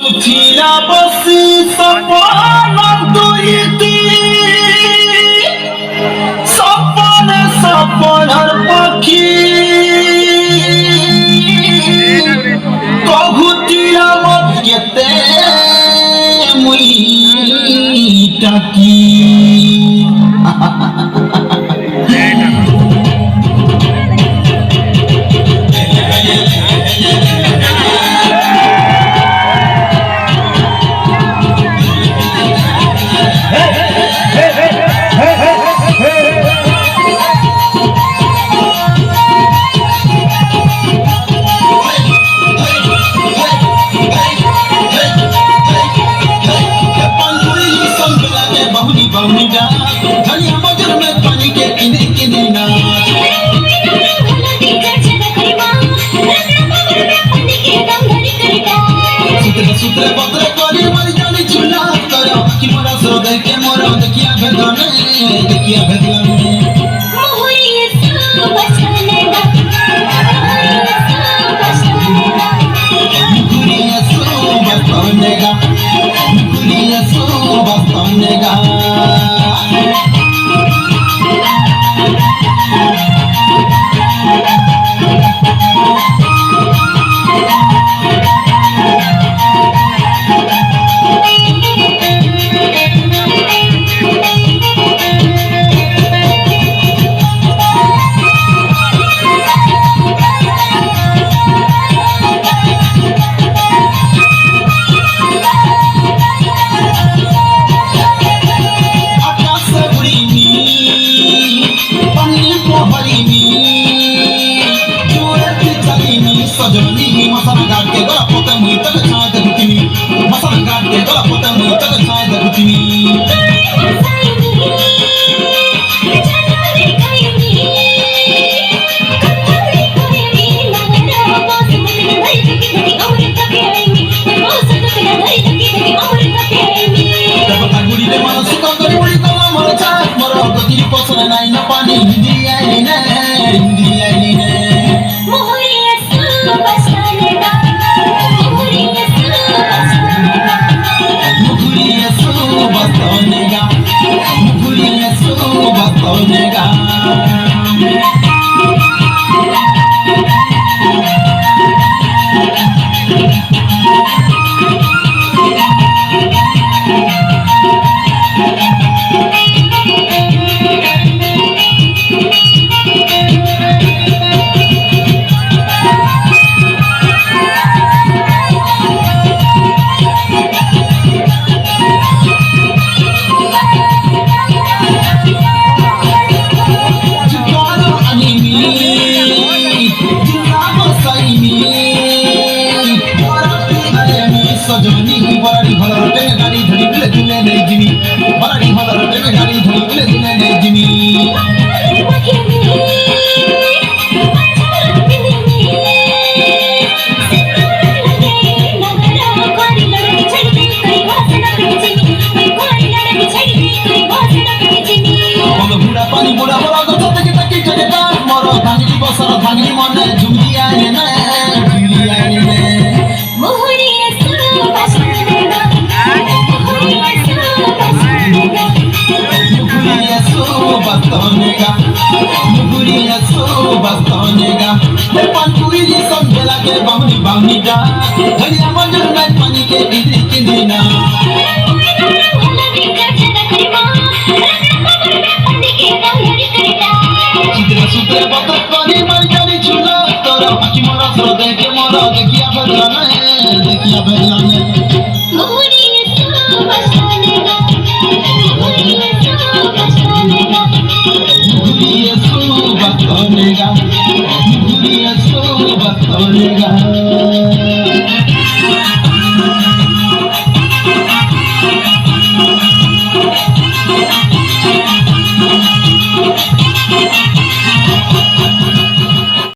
Tira basi sapana tuiti sapane sapanar pakhi kahu tira mat kete mui taki सूत्र पत्र करे मर जानी चुना करो कि मोरा सो दे के मोरा देखिया भेदने मोहरी सो बसने गा मुकुरी सो बसने गा सजनी मसाला काट के गला पोता मुई तक छाय दगुतिनी मसाला काट के गला पोता मुई तक छाय दगुतिनी सजनी बराड़ी भला रोटे में गाड़ी धड़ी बिले दुने नहीं जिमी बराड़ी भला रोटे में गाड़ी धड़ी बिले दुने नहीं जिमी पानी बुढ़ा बड़ा तो तक तक चलेगा मोरो धांगली बसर धांगली मन झुमकी आए ना झुमकी आए ने मोहरी सो बसने गा मुकुरी सो बसने गा ए पंचुरी जी समझला के बावनी बावनी जा धनिया मंजूर में पानी के बिजली के दीना सूत्र पत्र करे मर जानी चुना तोरा कि मोरा सो दे के मोरा देखिया भेदने मोहरी सो बसने गा मुकुरी सो बसने गा